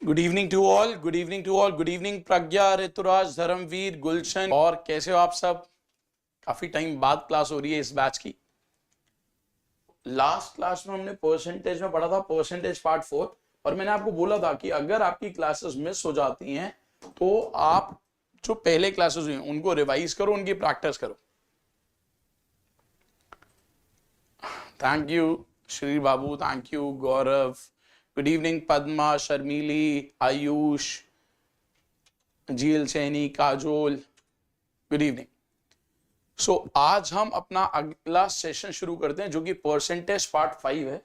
Good evening to all, good evening to all, good evening Pragya, Ruturaj, Dharmveer, Gulshan. और कैसे हो आप सब? काफी टाइम बाद क्लास हो रही है इस बैच की। लास्ट क्लास में हमने परसेंटेज में पढ़ा था, परसेंटेज पार्ट 4, और मैंने आपको बोला था कि अगर आपकी क्लासेस मिस हो जाती हैं तो आप जो पहले क्लासेस हुई उनको रिवाइज करो, उनकी प्रैक्टिस करो। Thank you Shri Babu, thank you Gaurav, good evening Padma, Sharmili, Ayush, Zeel Saini, Kajol, good evening. So आज हम अपना अगला सेशन शुरू करते हैं जो कि परसेंटेज पार्ट 5 है।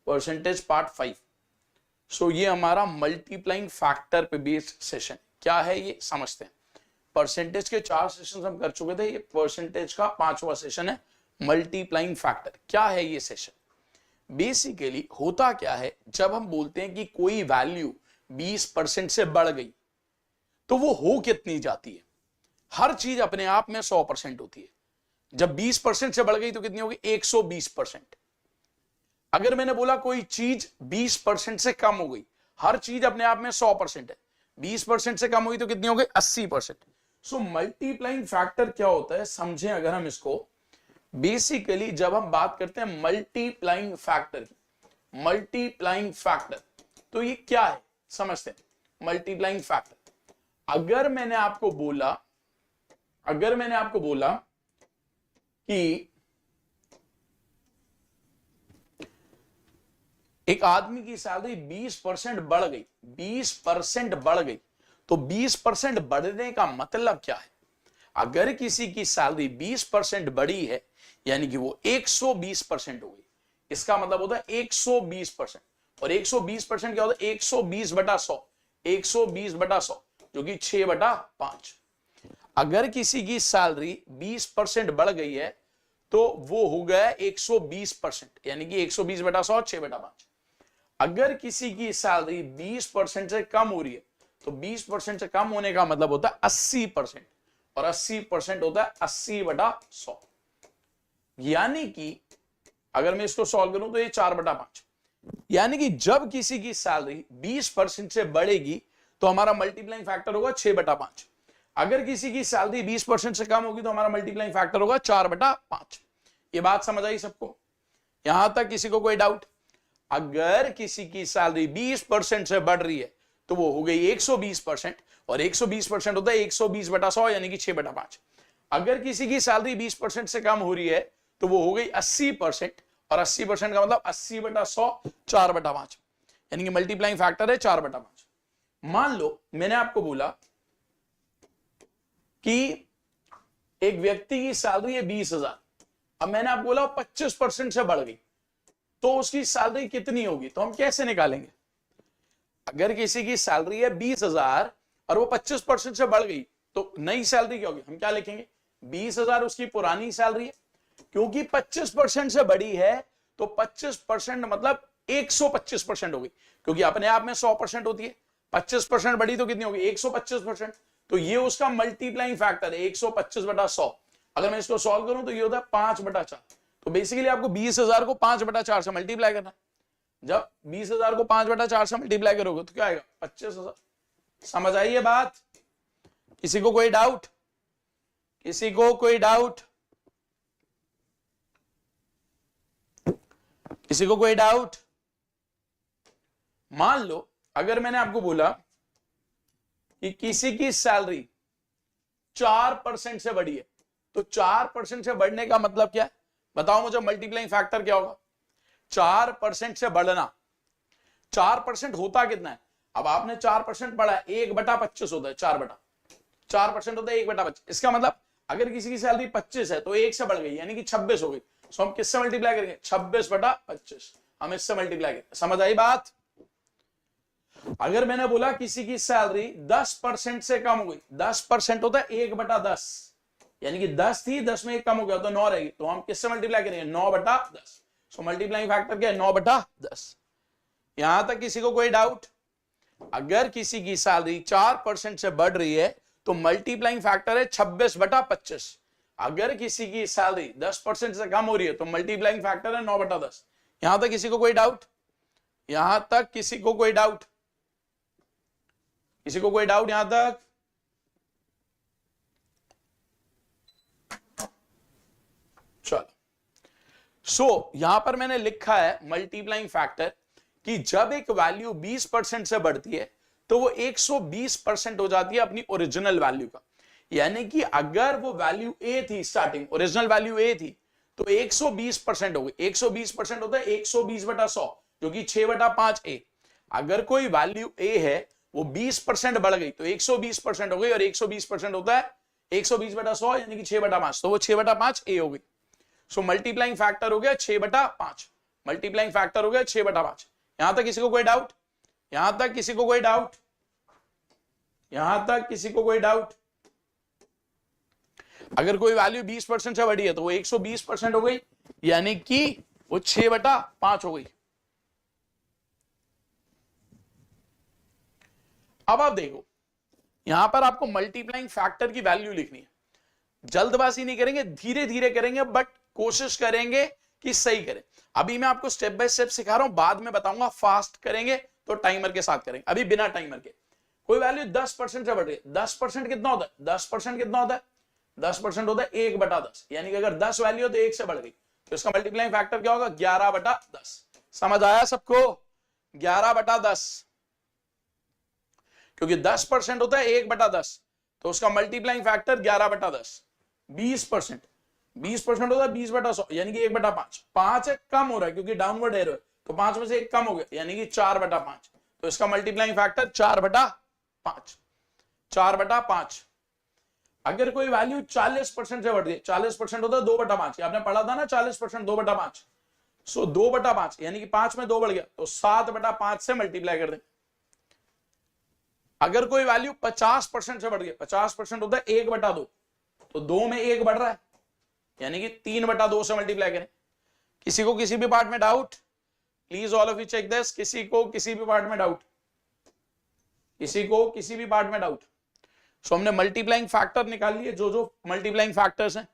Percentage part 5। सो ये हमारा मल्टीप्लाइंग फैक्टर पे बेस्ड सेशन क्या है ये समझते हैं। परसेंटेज के 4 सेशन हम कर चुके थे, ये परसेंटेज का 5वां सेशन है। मल्टीप्लाइंग फैक्टर क्या है ये सेशन? बेसिकली होता क्या है, जब हम बोलते हैं कि कोई वैल्यू 20% से बढ़ गई तो वो हो कितनी जाती है? हर चीज अपने आप में 100% होती है। जब 20% से बढ़ गई तो कितनी होगी? 120%। अगर मैंने बोला कोई चीज 20% से कम हो गई, हर चीज अपने आप में 100% है, 20% से कम हुई तो कितनी हो गई? 80%। सो मल्टीप्लाइंग फैक्टर क्या होता है समझें अगर हम इसको। बेसिकली जब हम बात करते हैं मल्टीप्लाइंग फैक्टर की, मल्टीप्लाइंग फैक्टर तो ये क्या है समझते हैं। मल्टीप्लाइंग फैक्टर, अगर मैंने आपको बोला कि एक आदमी की सैलरी 20% बढ़ गई, 20% बढ़ गई, तो 20% बढ़ने का मतलब क्या है? अगर किसी की सैलरी 20% बढ़ी है यानी कि वो 120% हो गई, इसका मतलब होता है 120%। और 120% क्या होता है? 120/100, 120/100 जो कि 6/5। अगर किसी की सैलरी 20% बढ़ गई है तो वो हो गया 120%, यानी कि 120/100, 6/5। अगर किसी की सैलरी 20% से कम हो रही है तो 20% से कम होने का मतलब होता है 80%, और 80% होता है 80/100। यानी कि अगर मैं इसको सॉल्व करूं तो ये 4/5। यानी कि जब किसी की सैलरी 20% से बढ़ेगी तो हमारा मल्टीप्लाइंग फैक्टर होगा 6/5। अगर किसी की सैलरी 20% से कम होगी तो हमारा मल्टीप्लाइंग फैक्टर होगा 4/5। ये बात समझ आई सबको? यहां तक किसी को कोई डाउट? अगर किसी की सैलरी 20% से बढ़ रही है तो वो हो गई 120%, और 120% होता है 120/100 यानी कि 6/5। अगर किसी की सैलरी 20% से कम हो रही है तो वो हो गई 80%, और 80% का मतलब 80/100, 4/5, यानी कि मल्टीप्लाइंग फैक्टर है 4/5। मान लो मैंने आपको बोला कि एक व्यक्ति की सैलरी है 20,000, अब मैंने आपको बोला 25% से बढ़ गई तो उसकी सैलरी कितनी होगी? तो हम कैसे निकालेंगे? अगर किसी की सैलरी है 20,000 और वो 25% से बढ़ गई तो नई सैलरी क्या होगी? हम क्या लिखेंगे? 20,000 उसकी पुरानी सैलरी है, क्योंकि 25% से बढ़ी है तो 25% मतलब 125% होगी, क्योंकि अपने आप में 100% होती है। 25% बढ़ी तो कितनी होगी? 125%। तो ये उसका मल्टीप्लाइंग फैक्टर है 125/100। अगर मैं इसको सॉल्व करूं तो ये होता है 5/4। तो बेसिकली आपको 20,000 को 5/4 से मल्टीप्लाई करना है। जब 20,000 को 5/4 से मल्टीप्लाई करोगे तो क्या आएगा? 25,000। समझ आई ये बात? किसी को कोई डाउट? किसी को कोई डाउट? किसी को कोई डाउट? मान लो अगर मैंने आपको बोला कि किसी की सैलरी 4% से बढ़ी है, तो 4% से बढ़ने का मतलब क्या है? बताओ मुझे, मल्टीप्लाइंग फैक्टर क्या होगा? 4% से बढ़ना। 4% होता कितना है? अब आपने 4% बढ़ा, 1/25 होता है। 4% होता है 1/25। इसका मतलब अगर किसी की सैलरी 25 है तो 1 से बढ़ गई यानी कि 26 हो गई। सो हम किससे मल्टीप्लाई करेंगे? 26/25। हम इससे मल्टीप्लाई करेंगे। समझ आई बात? अगर मैंने बोला किसी की सैलरी 10% से कम हो गई, 10% होता है 1/10, यानी कि 10 थी, 10 में 1 कम हो गया तो 9 रहेगी, तो हम किससे मल्टीप्लाई करेंगे? 9/10। सो मल्टीप्लाइंग फैक्टर क्या है? 9/10। यहां तक किसी को कोई डाउट? अगर किसी की सैलरी 4% से बढ़ रही है तो मल्टीप्लाइंग फैक्टर है 26/25। अगर किसी की सैलरी 10% से कम हो रही है तो मल्टीप्लाइंग फैक्टर है 9/10। यहां तक किसी को कोई डाउट? यहां तक किसी को कोई डाउट? किसी को कोई डाउट यहां तक? चलो, सो यहां पर मैंने लिखा है मल्टीप्लाइंग फैक्टर कि जब एक वैल्यू 20% से बढ़ती है तो वो 120% हो जाती है अपनी ओरिजिनल वैल्यू का। यानी कि अगर वो वैल्यू ए थी, स्टार्टिंग ओरिजिनल वैल्यू ए थी, तो 120% हो गई। 120% होता है 120/100, जो कि 6/5 ए। अगर कोई वैल्यू ए है वो 20% बढ़ गई तो 120% हो गई, और 120% होता है 120/100 यानी कि 6/5, तो वो 6/5 ए हो गई। सो मल्टीप्लाइंग फैक्टर हो गया 6/5। मल्टीप्लाइंग फैक्टर हो गया 6/5। यहां तक किसी को कोई डाउट? यहां तक किसी को कोई डाउट? यहां तक किसी को कोई डाउट? अगर कोई वैल्यू 20% से बढ़ी है तो वो 120% हो गई, यानी कि वो 6/5 हो गई। अब आप देखो, यहां पर आपको मल्टीप्लाइंग फैक्टर की वैल्यू लिखनी है। जल्दबाजी नहीं करेंगे, धीरे धीरे करेंगे, बट कोशिश करेंगे कि सही करें। अभी मैं आपको स्टेप बाय स्टेप सिखा रहा हूं, बाद में बताऊंगा फास्ट करेंगे तो टाइमर के साथ करेंगे, अभी बिना टाइमर के। कोई वैल्यू 10% से बढ़ रही है, 10% कितना होता है? 10% कितना होता है? 10% होता है 1/10, यानी कि अगर 10 वैल्यू हो तो 1 से बढ़ गई, तो इसका मल्टीप्लाइंग फैक्टर क्या होगा? 11/10। समझ आया सबको? 11/10, क्योंकि 10% होता है 1/10, तो उसका मल्टीप्लाइंग फैक्टर 11/10। 20% 20% होता है 20/100, यानी कि 1/5। 5 है, कम हो रहा है क्योंकि डाउनवर्ड एरो है, तो 5 में से 1 कम हो गया, यानी कि 4/5, तो इसका मल्टीप्लाइंग फैक्टर 4/5। 4/5। अगर कोई वैल्यू 40% से बढ़ गई, 40% होता है 2/5, आपने पढ़ा था ना 40% 2/5, सो 2/5 यानी कि 5 में 2 बढ़ गया, तो 7/5 से मल्टीप्लाई कर दें। अगर कोई वैल्यू 50% से बढ़ गई, 50% होता है 1/2, तो 2 में 1 बढ़ रहा है, यानी कि 3/2 से मल्टीप्लाई करें। किसी को किसी भी पार्ट में doubt? Please all of you check this. किसी को किसी भी पार्ट में डाउट? किसी को किसी भी पार्ट में डाउट? सो हमने मल्टीप्लाइंग फैक्टर निकाल लिए, जो जो मल्टीप्लाइंग फैक्टर्स हैं।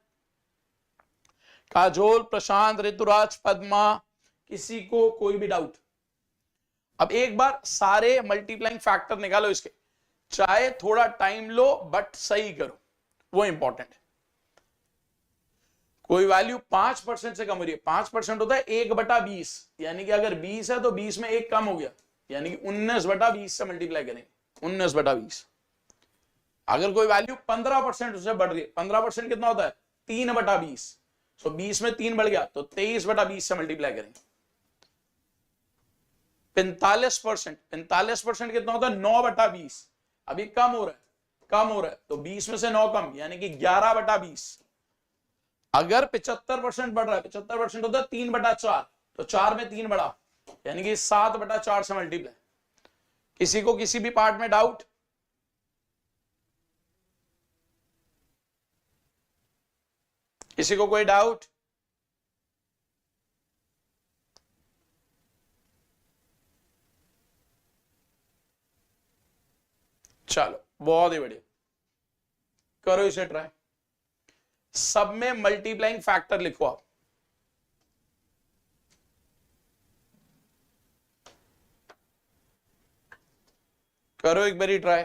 काजोल, प्रशांत, ऋतुराज, पद्मा, किसी को कोई भी डाउट? अब एक बार सारे मल्टीप्लाइंग फैक्टर निकालो इसके, चाहे थोड़ा टाइम लो बट सही करो, वो इंपॉर्टेंट है। कोई वैल्यू 5% से कम हो रही है, 5% होता है 1/20, यानी कि अगर 20 है तो 20 में 1 कम हो गया, यानी कि 19/20 से मल्टीप्लाई करेंगे। 19/20। अगर कोई वैल्यू 15% से बढ़ रही है, 15% कितना होता है? 3/20, सो 20 में 3 बढ़ गया, तो 23/20 से मल्टीप्लाई करेंगे। 45% कितना होता है? 9/20, अभी कम हो रहा है, कम हो रहा है, तो 20 में से 9 कम, यानी कि 11/20। अगर 75% बढ़ रहा है, 75% होता है 3/4, तो 4 में 3 बढ़ा, यानी कि 7/4 से मल्टीप्लाई। किसी को किसी भी पार्ट में डाउट? किसी को कोई डाउट? चलो, बहुत ही बढ़िया, करो इसे ट्राई। सब में मल्टीप्लाइंग फैक्टर लिखो आप। करो एक बारी ट्राई।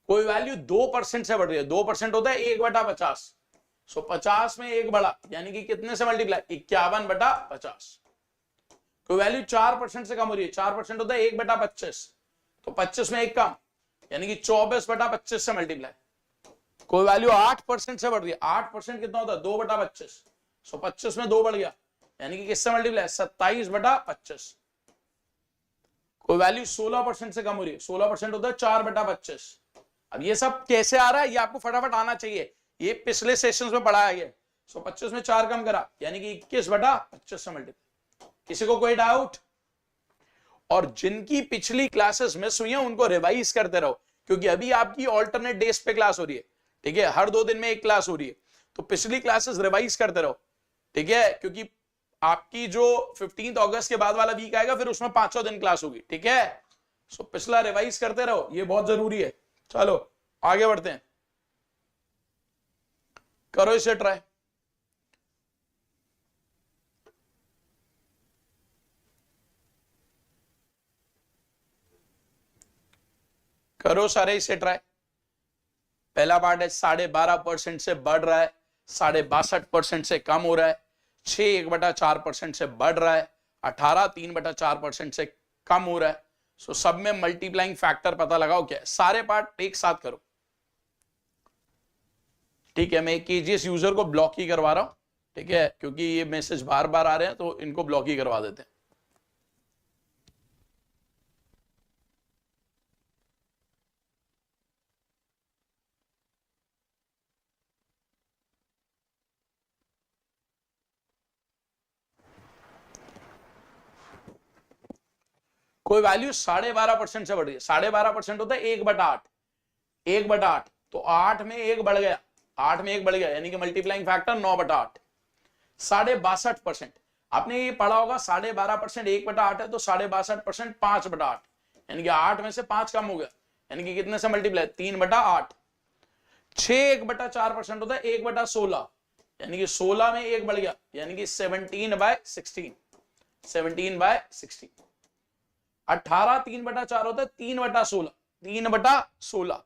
कोई वैल्यू 2% से बढ़ रही है, 2% होता है 1/50, सो 50 में 1 बढ़ा, यानी कि कितने से मल्टीप्लाई? 51/50। कोई वैल्यू 4% से कम हो रही है, 4% होता है 1/25, तो 25 में 1 कम, यानी कि 24/25 से मल्टीप्लाई। कोई वैल्यू 8% से बढ़ रही है, 8% कितना होता है? 2/25, सो 25 में 2 बढ़ गया, यानी कि किससे मल्टीप्लाई? 27/25। कोई वैल्यू 16% से कम हो रही है, 16% होता है 4/25। अब ये सब कैसे आ रहा है, ये आपको फटाफट आना चाहिए, ये पिछले सेशंस में पढ़ाया गया। सो 25 में 4 कम करा, यानी कि 21/25 से मल्टीप्लाई। किसी को कोई डाउट? और जिनकी पिछली क्लासेस मिस हुई हैं उनको रिवाइज करते रहो, क्योंकि अभी आपकी ऑल्टरनेट डेज पे क्लास हो रही है, ठीक है? हर 2 दिन में एक क्लास हो रही है, तो पिछली क्लासेस रिवाइज करते रहो, ठीक है? क्योंकि आपकी जो 15 अगस्त के बाद वाला वीक आएगा, फिर उसमें 5 दिन क्लास होगी, ठीक है? सो पिछला रिवाइज करते रहो, ये बहुत जरूरी है। चलो आगे बढ़ते हैं। करो इसे ट्राई। करो सारे इसे ट्राई। पहला पार्ट है 12.5% से बढ़ रहा है, 62.5% से कम हो रहा है, 6 से बढ़ रहा है, 18 3/4% से कम हो रहा है। सो सब में मल्टीप्लाइंग फैक्टर पता लगाओ क्या है। सारे पार्ट एक साथ करो, ठीक है। मैं एक केजीएस यूजर को ब्लॉक ही करवा रहा हूं, ठीक है, क्योंकि ये मैसेज बार बार आ रहे हैं तो इनको ब्लॉक ही करवा देते हैं। कोई वैल्यू 12.5% से बढ़ रही है, 12.5% होता है 1/8, 1/8, तो 8 में 1 बढ़ गया, 8 में 1 बढ़ गया, यानी कि मल्टीप्लाइंग फैक्टर 9/8, 62.5%। आपने ये पढ़ा होगा 12.5% 1/8 है, तो 62.5% 5/8, यानी कि 8 में से 5 कम हो गया, यानी कि कितने से मल्टीप्लाई, 3/8। 6 1/4% होता है 1/16, यानी कि 16 में 1 बढ़ गया, यानी कि 17/16, 17/16। 18 3/4 होता है 3/16, 3/16,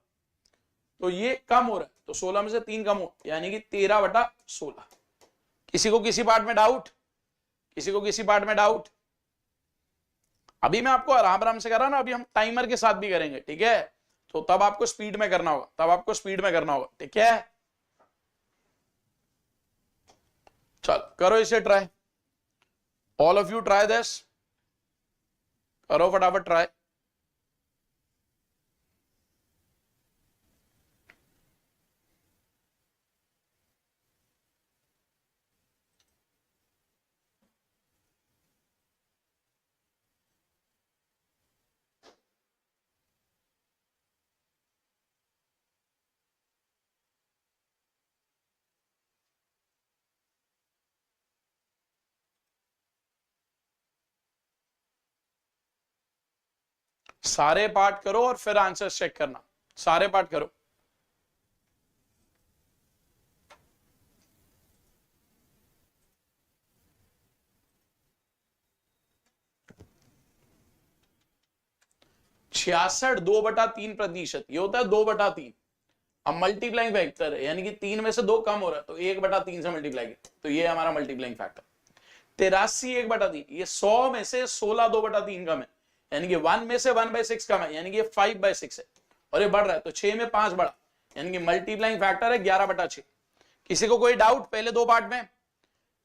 तो ये कम हो रहा है, तो 16 में से 3 कम हो, यानी कि 13/16। किसी को किसी पार्ट में डाउट, किसी को किसी पार्ट में डाउट? अभी मैं आपको आराम आराम से कर रहा ना, अभी हम टाइमर के साथ भी करेंगे, ठीक है, तो तब आपको स्पीड में करना होगा, तब आपको स्पीड में करना होगा, ठीक है। चल करो इसे try, all of you try this, करो फटाफट ट्राई। सारे पार्ट करो और फिर आंसर चेक करना, सारे पार्ट करो। छियासठ 2/3%, ये होता है 2/3। अब मल्टीप्लाइंग फैक्टर है, यानी कि 3 में से 2 कम हो रहा है, तो 1/3 से मल्टीप्लाई किया, तो ये हमारा मल्टीप्लाइंग फैक्टर। 83 1/3, ये 100 में से 16 2/3 कम है, यानी कि 1 में से 1/6 कम है, यानी कि 5/6 है, और ये बढ़ रहा है, तो 6 में 5 बढ़ा, यानी कि मल्टीप्लाइंग फैक्टर है 11/6। किसी को कोई डाउट पहले दो पार्ट में,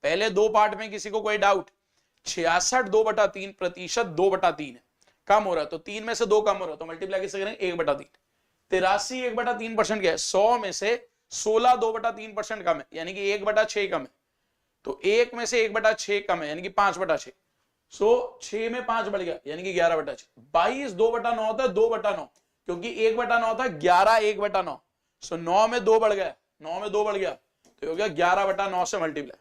पहले दो पार्ट में किसी को कोई डाउट? 66 2/3% 2/3 है, कम हो रहा है, तो 3 में से 2 कम हो रहा है, तो मल्टीप्लाई कैसे करेंगे, 1/3। 83 1/3% क्या है, 100 में से 16 2/3% कम है, यानी कि 1/6 कम है, तो 1 में से 1/6 कम है, यानी कि 5/6, सो 6 में 5 बढ़ गया, यानी कि 11/6। 22 2/9 होता है 2/9, क्योंकि 1/9 था, 11 1/9, सो 9 में 2 बढ़ गया, 9 में 2 बढ़ गया, तो हो गया 11/9 से मल्टीप्लाई।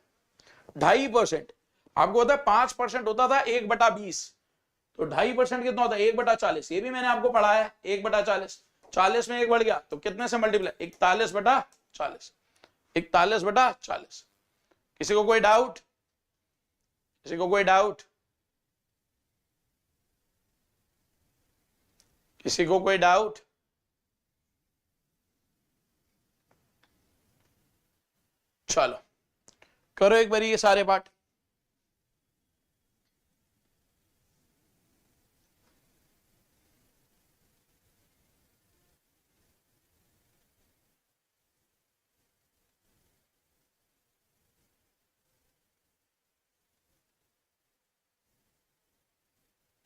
2.5%, आपको होता है 5% होता था 1/20, तो 2.5% कितना होता है 1/40, ये भी मैंने आपको पढ़ा है 1/40, 40 में 1 बढ़ गया, तो कितने से मल्टीप्लाई, 41/40, 41/40। किसी को कोई डाउट, किसी को कोई डाउट, किसी को कोई डाउट? चलो करो एक बार ये सारे पार्ट।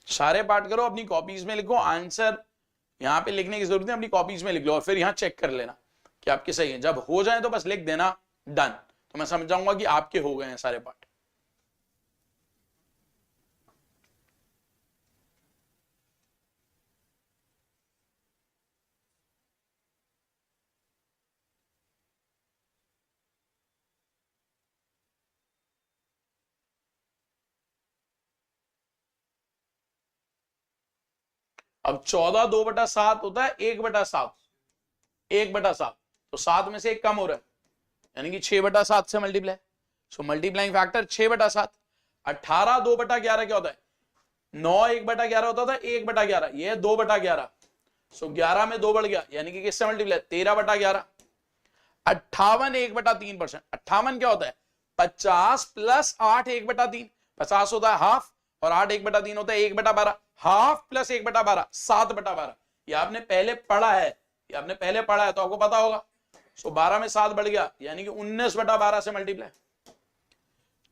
सारे पार्ट करो, अपनी कॉपीज में लिखो आंसर, यहां पे लिखने की जरूरत है, अपनी कॉपीज में लिख लो और फिर यहां चेक कर लेना कि आपके सही है। जब हो जाए तो बस लिख देना डन, तो मैं समझ जाऊंगा कि आपके हो गए हैं सारे पार्ट। अब 14 2/7 होता है 1/7, 1/7, तो 7 में से 1 कम हो रहा है, यानी कि 6/7 से मल्टीप्लाई। सो मल्टीप्लाइंग फैक्टर 6/7। 18 2/11 क्या होता है? 9 1/11 होता था, 1/11, ये 2/11। सो 11 में 2 बढ़ गया, यानी कि किससे मल्टीप्लाई? 13/11। 58 1/3%। 58 क्या होता है? 50 प्लस 8 1/3। 50 होता है हाफ, और 8 1/3 होता है 1/12। Half plus 1/12 7/12। ये आपने पहले पढ़ा है, ये आपने पहले पढ़ा है तो आपको पता होगा। सो 12 में 7 बढ़ गया, यानी कि 19/12 से मल्टीप्लाई।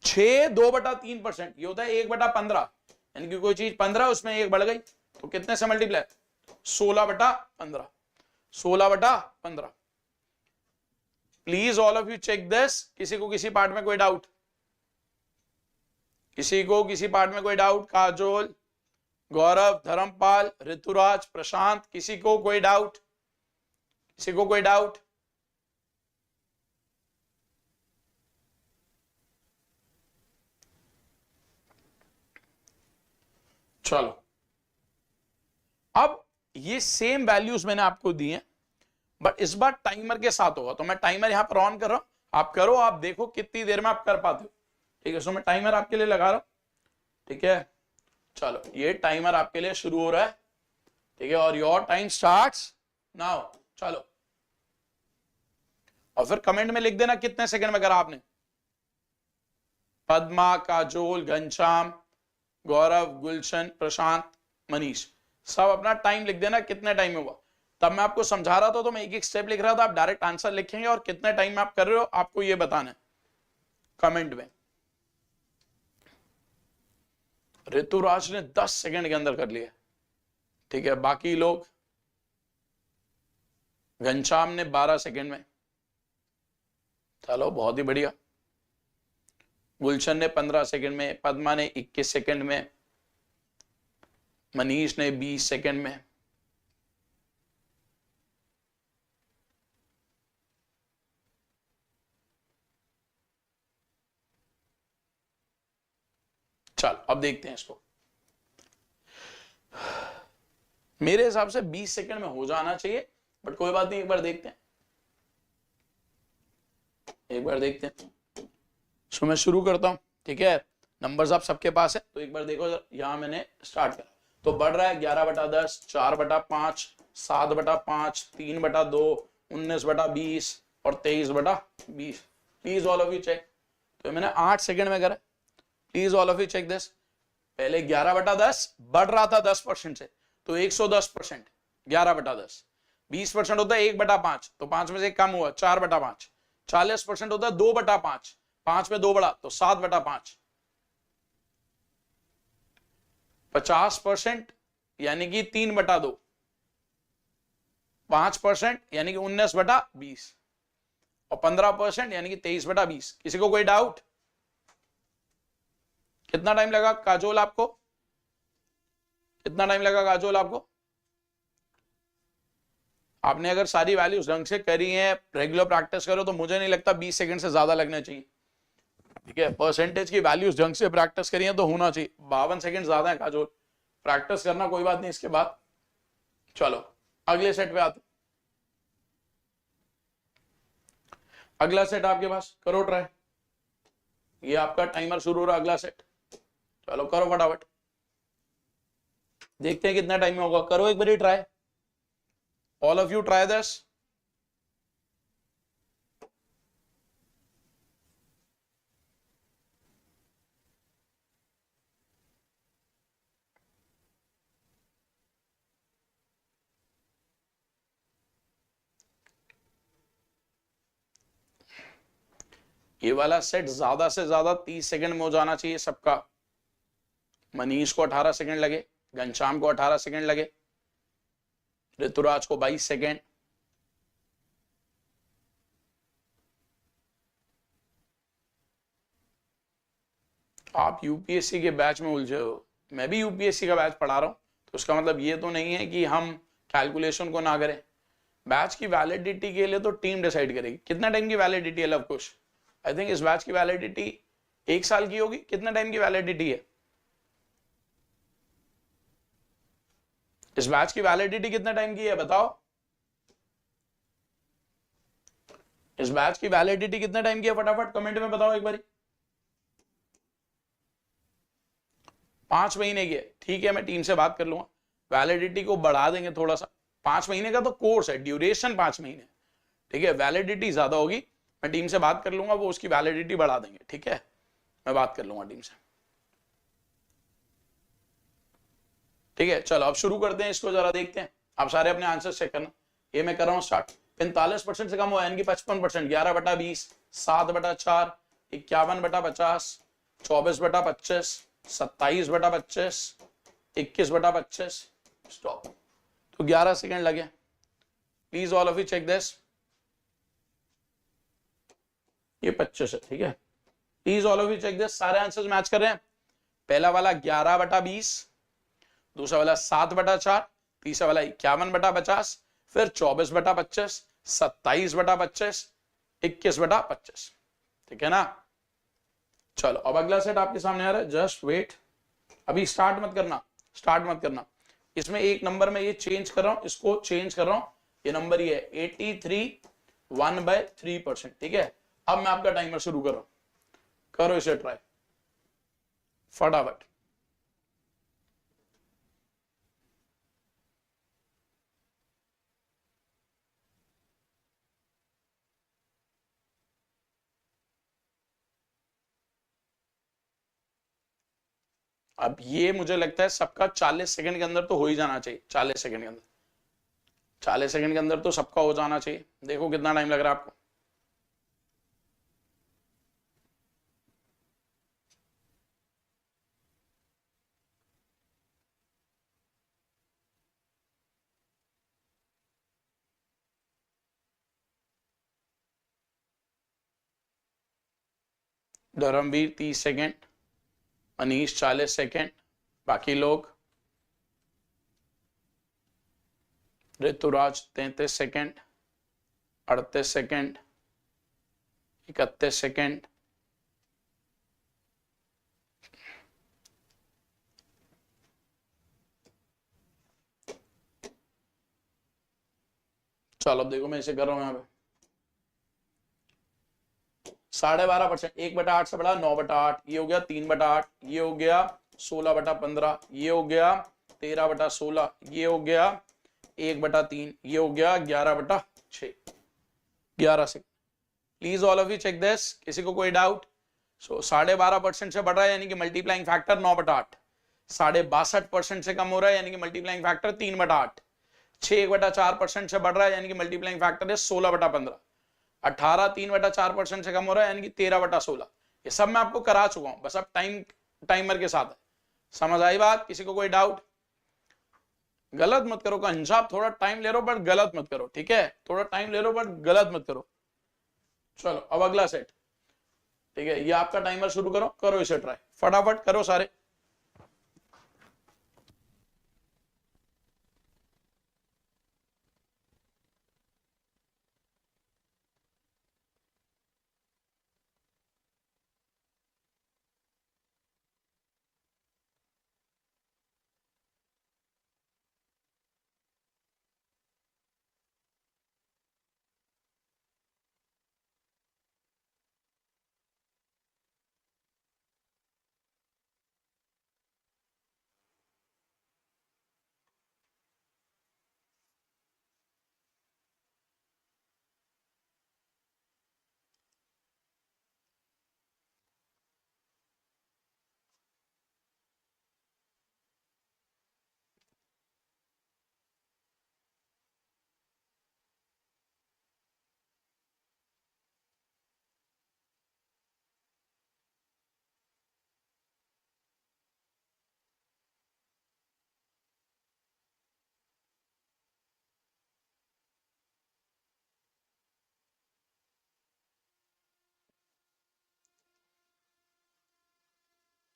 6 2/3%, ये होता है 1/15, यानी कि कोई चीज 15 उसमें 1 बढ़ गई, तो कितने से multiply? 16/15। 16/15। Please all of you check this. किसी को किसी पार्ट में कोई डाउट? किसी को किसी पार्ट में कोई डाउट? काजोल, गौरव, धर्मपाल, ऋतुराज, प्रशांत, किसी को कोई डाउट? किसी को कोई डाउट? चलो, अब ये सेम वैल्यूज मैंने आपको दी हैं, बट इस बार टाइमर के साथ होगा। तो मैं टाइमर यहां पर ऑन कर रहा हूं, आप करो, आप देखो कितनी देर में आप कर पाते हो। ठीक है, सो मैं टाइमर आपके लिए लगा रहा हूं। ठीक है, चलो ये टाइमर आपके लिए शुरू हो रहा है। ठीक है, और योर टाइम स्टार्ट्स नाउ। चलो, और फिर कमेंट में लिख देना कितने सेकंड में करा आपने। पद्मा, काजोल, घनश्याम, गौरव, गुलशन, प्रशांत, मनीष, सब अपना टाइम लिख देना कितने टाइम में हुआ। तब मैं आपको समझा रहा था तो मैं एक एक स्टेप लिख रहा था, आप डायरेक्ट आंसर लिखेंगे और कितने टाइम में आप कर रहे हो आपको ये बताना है कमेंट में। ऋतुराज ने 10 सेकंड के अंदर कर लिया। ठीक है, बाकी लोग, घनश्याम ने 12 सेकंड में। चलो बहुत ही बढ़िया। गुलशन ने 15 सेकंड में, पद्मा ने 21 सेकंड में, मनीष ने 20 सेकंड में। चल अब देखते हैं इसको। मेरे हिसाब से 20 सेकंड में हो जाना चाहिए, बट कोई बात नहीं, एक बार देखते हैं, एक बार देखते हैं। सो मैं शुरू करता हूं। ठीक है, नंबर्स आप सबके पास है तो एक बार देखो। यहां मैंने स्टार्ट करा तो बढ़ रहा है 11/10, 4/5, 7/5, 3/2, 19/20 और 23/20। Please all of you check. तो मैंने 8 सेकंड में करा। Please all of you check this. पहले 11/10 बढ़ रहा था 10% से, तो 110%। 11/10 20% होता है 1/5, तो 5 में से कम हुआ 4/5। 40% होता है 2/5, 5 में 2 बढ़ा तो 7/5। 50% यानी कि 3/2। 5% यानी कि 19/20 और 15% यानी कि 23/20। किसी को कोई डाउट? कितना टाइम लगा काजोल आपको? कितना टाइम लगा काजोल आपको? आपने अगर सारी वैल्यूज ढंग से करी हैं, रेगुलर प्रैक्टिस करो, तो मुझे नहीं लगता 20 सेकंड से ज्यादा लगना चाहिए। ठीक है, परसेंटेज की वैल्यूज ढंग से प्रैक्टिस करी है तो होना चाहिए। 52 सेकंड ज्यादा है काजोल, प्रैक्टिस करना, कोई बात नहीं इसके बाद। चलो अगले सेट पे आते। अगला सेट आपके पास, करो ट्राई। ये आपका टाइमर शुरू हो रहा है, अगला सेट। चलो करो फटाफट, देखते हैं कितना टाइम में होगा। करो एक बार try, all of you try this. ये वाला सेट ज्यादा से ज्यादा 30 सेकंड में हो जाना चाहिए सबका। मनीष को 18 सेकंड लगे, घनश्याम को 18 सेकंड लगे, ऋतुराज को 22 सेकंड। आप यूपीएससी के बैच में उलझे हो, मैं भी यूपीएससी का बैच पढ़ा रहा हूं, तो उसका मतलब ये तो नहीं है कि हम कैलकुलेशन को ना करें। बैच की वैलिडिटी के लिए तो टीम डिसाइड करेगी। कितना टाइम की वैलिडिटी है लव कुश? आई थिंक इस बैच की वैलिडिटी 1 साल की होगी। कितना टाइम की वैलिडिटी है इस बैच की? वैलिडिटी कितना टाइम की है बताओ? इस बैच की वैलिडिटी कितने टाइम की है फटाफट कमेंट में बताओ एक बारी। 5 महीने की है, ठीक है, मैं टीम से बात कर लूंगा, वैलिडिटी को बढ़ा देंगे थोड़ा सा। 5 महीने का तो कोर्स है, ड्यूरेशन 5 महीने, ठीक है, वैलिडिटी ज्यादा होगी, मैं टीम से बात कर लूंगा, वो उसकी वैलिडिटी बढ़ा देंगे, ठीक है, मैं बात कर लूंगा टीम से, ठीक है। चलो अब शुरू करते हैं इसको, जरा देखते हैं, आप सारे अपने आंसर चेक करना। ये मैं कर रहा हूं स्टार्ट। 45% से कम हुआ यानी कि 55%, 11/20, 7/4, 51/50, 24/25, 27/25, 21/25, स्टॉप। तो 11 सेकेंड लगे। Please all of you check this. ये 25 है, ठीक है, please all of you check this. सारे आंसर्स मैच कर रहे हैं। पहला वाला 11/20, दूसरा वाला 7/4, तीसरा वाला 51/50, फिर 24/25, 27/25, 21/25, ठीक है ना। चलो अब अगला सेट आपके सामने आ रहा है, जस्ट वेट, अभी स्टार्ट मत करना, स्टार्ट मत करना। इसमें एक नंबर में ये चेंज कर रहा हूं, इसको चेंज कर रहा हूं, ये नंबर ये है 83 1/3%, ठीक है। अब मैं आपका टाइमर शुरू कर रहा हूं, करो इसे ट्राई फटाफट। अब ये मुझे लगता है सबका 40 सेकंड के अंदर तो हो ही जाना चाहिए, 40 सेकंड के अंदर, 40 सेकंड के अंदर तो सबका हो जाना चाहिए। देखो कितना टाइम लग रहा है आपको। धर्मवीर 30 सेकंड, मनीष 40 सेकंड, बाकी लोग ऋतुराज 33 सेकंड, 38 सेकंड, 31 सेकंड, चलो अब देखो मैं इसे कर रहा हूं यहाँ पे 12.5%, 1/8 से बढ़ा 9/8, ये हो गया 3/8, ये हो गया 16/15, ये हो गया 13/16, ये हो गया 1/3, ये हो गया 11/6, 11 से। Please all of you check this, किसी को कोई डाउट? सो 12.5% से बढ़ रहा है यानी कि मल्टीप्लाइंग फैक्टर 9/8, 62% से कम हो रहा है यानी कि मल्टीप्लाइंग फैक्टर 3/8, 6/4% से बढ़ रहा है यानी कि मल्टीप्लाइंग फैक्टर है 16/15, 18 3/4% से कम हो रहा है यानी कि 13/16। ये सब मैं आपको करा चुका हूं, बस अब टाइमर के साथ है। समझ आई बात? किसी को कोई डाउट? गलत मत करो कंसाब, थोड़ा टाइम ले लो बट गलत मत करो, ठीक है, थोड़ा टाइम ले लो बट गलत मत करो। चलो अब अगला सेट, ठीक है, ये आपका टाइमर शुरू करो, करो इसे ट्राई फटाफट करो सारे।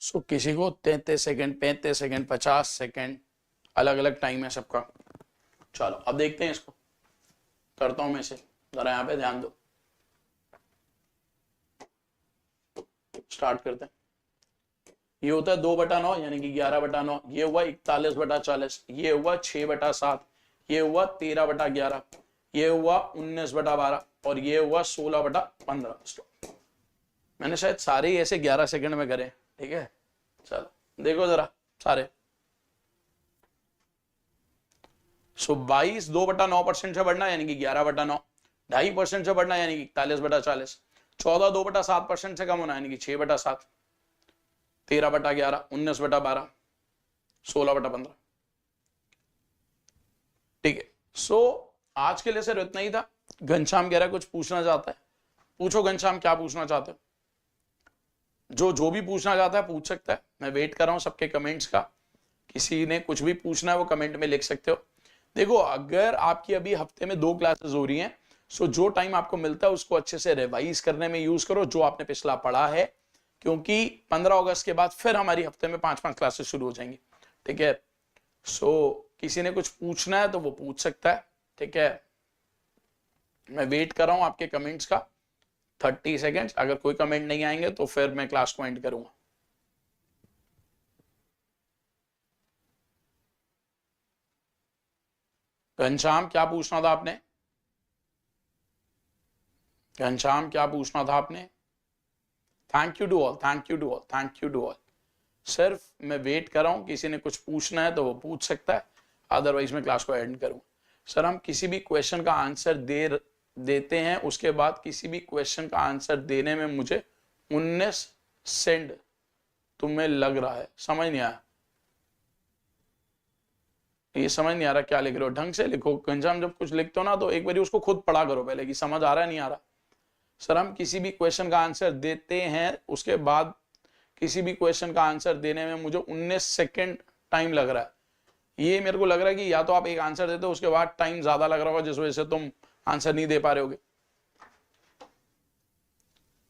सो किसी को 33 सेकंड, 35 सेकंड, 50 सेकंड, अलग अलग टाइम है सबका। चलो अब देखते हैं इसको, करता हूं मैं इसे, जरा यहाँ पे ध्यान दो, स्टार्ट करते हैं। ये होता है 2/9 यानी कि 11/9, ये हुआ 41/40, ये हुआ 6/7, ये हुआ 13/11, ये हुआ 19/12, और ये हुआ 16/15। मैंने शायद सारे ही ऐसे 11 सेकंड में करे, ठीक है। चलो देखो जरा सारे। 22 2/9% से बढ़ना यानी कि 11/9, 2.5% से बढ़ना यानी कि 41/40, 14 2/7% से कम होना यानी कि 6/7, 13/11, 19/12, 16/15, ठीक है। सो आज के लिए सिर्फ इतना ही था। घनश्याम कह रहा है कुछ पूछना चाहता है, पूछो घनश्याम क्या पूछना चाहते हो। जो भी पूछना चाहता है पूछ सकता है, मैं वेट कर रहा हूं सबके कमेंट्स का। किसी ने कुछ भी पूछना है वो कमेंट में लिख सकते हो। देखो अगर आपकी अभी हफ्ते में 2 क्लासेस हो रही हैं, सो जो टाइम आपको मिलता है उसको अच्छे से रिवाइज करने में यूज करो जो आपने पिछला पढ़ा है, क्योंकि 15 अगस्त के बाद फिर हमारी हफ्ते में 5-5 क्लासेस शुरू हो जाएंगी, ठीक है। सो किसी ने कुछ पूछना है तो वो पूछ सकता है, ठीक है। मैं वेट कर रहा हूं आपके कमेंट्स का 30 सेकेंड्स। अगर कोई कमेंट नहीं आएंगे तो फिर मैं क्लास को एंड करूंगा। घनश्याम क्या पूछना था आपने? घनश्याम क्या पूछना था आपने? Thank you to all, thank you to all, thank you to all. सिर्फ मैं वेट कर रहा हूं, किसी ने कुछ पूछना है तो वो पूछ सकता है, अदरवाइज मैं क्लास को एंड करूंगा। सर हम किसी भी क्वेश्चन का आंसर देते हैं, उसके बाद किसी भी क्वेश्चन का आंसर देने में मुझे 19 सेकंड तुम्हें लग रहा है, समझ नहीं आया। ये समझ नहीं आ रहा क्या लिख रहे हो, ढंग से लिखो। घनश्याम जब कुछ लिखते हो ना तो एक बार उसको खुद पढ़ा करो पहले कि समझ आ रहा है नहीं आ रहा। सर हम किसी भी क्वेश्चन का आंसर देते हैं, उसके बाद किसी भी क्वेश्चन का आंसर देने में मुझे 19 सेकंड टाइम लग रहा है। ये मेरे को लग रहा है कि या तो आप एक आंसर देते हो उसके बाद टाइम ज्यादा लग रहा होगा जिस वजह से तुम आंसर नहीं दे पा रहे होगे।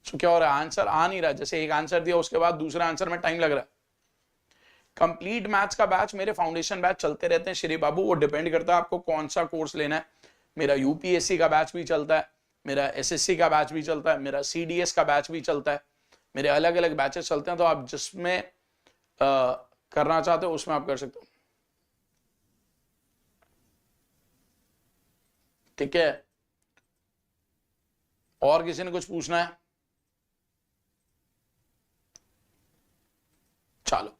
तो क्या हो रहा है, आंसर आ नहीं रहा, जैसे एक आंसर दिया उसके बाद दूसरे आंसर में टाइम लग रहा है। कंप्लीट मैथ्स का बैच, मेरे फाउंडेशन बैच चलते रहते हैं श्री बाबू, वो डिपेंड करता है आपको कौन सा कोर्स लेना है। मेरा यूपीएससी का बैच भी चलता है, मेरा एसएससी का बैच भी चलता है, मेरा सीडीएस का बैच भी चलता है, मेरे अलग अलग बैचेस चलते हैं। तो आप जिसमें करना चाहते हो उसमें आप कर सकते हो, ठीक है। और किसी ने कुछ पूछना है? चलो,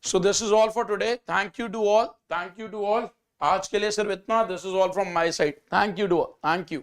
so this is all for today. Thank you to all, thank you to all. आज के लिए सिर्फ इतना। This is all from my side. Thank you to all, thank you.